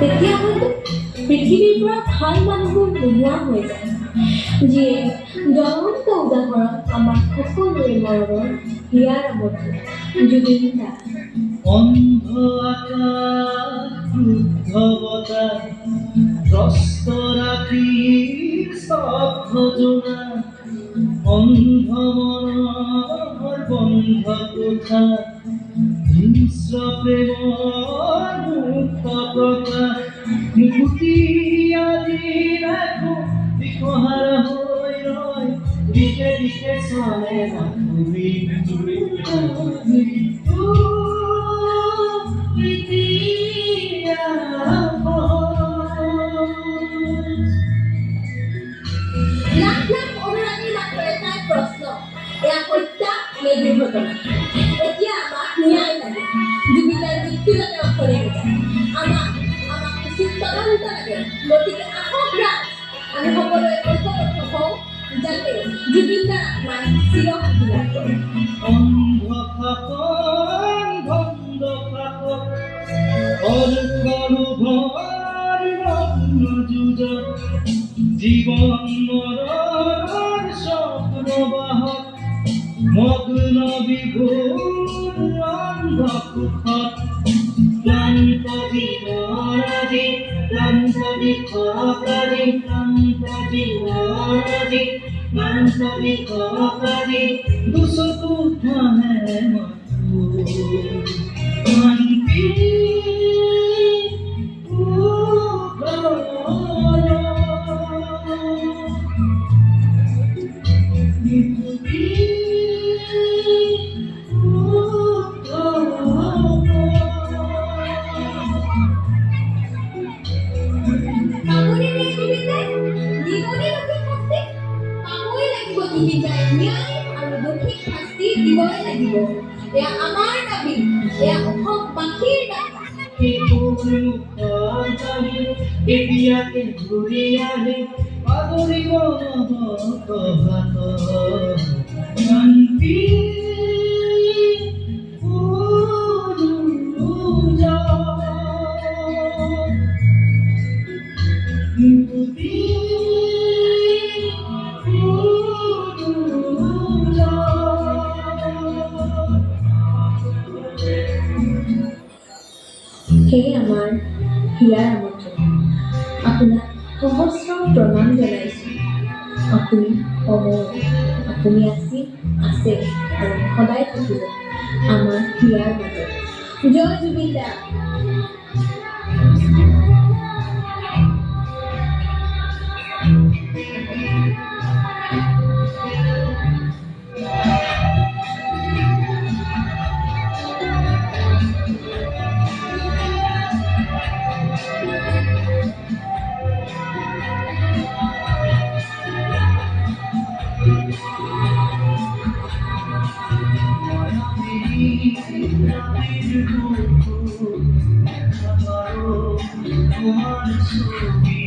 তেতিয়া হয়তো পৃথিৱীৰ পৰা ভাল মানুহবোৰ নোহোৱা হৈ যায়, যিয়ে জ্বলন্ত উদাহৰণ আমাৰ সকলোৰে মৰমৰ হিয়াৰ আমঠু জুবিন দা। অন্ধ আকাশ ক্ৰুদ্ধ বতাহ ত্ৰস্ত ৰাতিৰ স্তব্ধ জোনা, অন্ধ মনৰ বন্ধ কোঠা হিংস্ৰ প্ৰেমৰ মুক্ত প্ৰকাশ, মুকুতি আজি ৰাখো দিশহাৰা হৈ ৰয়, দিশে দিশে চলে মৃত্যু লাখ লাখ অনুৰাগীৰ মাত্ৰ এটাই প্ৰশ্ন, এয়া হত্যা নে দুৰ্ঘটনা? এতিয়া আমাক ন্যায় লাগে, জুবিন দাৰ মৃত্যু যাতে অথলে নাযায়। আমাক উচিত তদন্ত লাগে। গতিকে আহক ৰাজ, আমি সকলোৱে ঐক্যবদ্ধ হওঁ যাতে জুবিন দাৰ আত্মাই চিৰশান্তি লাভ কৰে। জীবন মরণ স্বপ্নবাহক মগ্ন বিভোর অন্ধকুখত, ক্লান্ত জীবনাজি ক্লান্ত বিক্ষোভাজি, ক্লান্ত জীবনাজি ক্লান্ত বিক্ষোভাজি, দুচকু ধানে মাথো শান্তি এয়া আমাৰ দাবী, এয়া অসমবাসীৰ দাবী। এতিয়াকে ঘূৰি আহে পাগৰিব নৱপ্ৰভাত, শান্তি সেয়ে আমাৰ হিয়াৰ আমঠু আপোনাক সহস্ৰ প্ৰণাম জনাইছোঁ। আপুনি অমৰ, আপুনি আছিল, আছে আৰু সদায় থাকিব আমাৰ হিয়াৰ মাজত। জয় জুবিন দা। তোমাৰ ছবি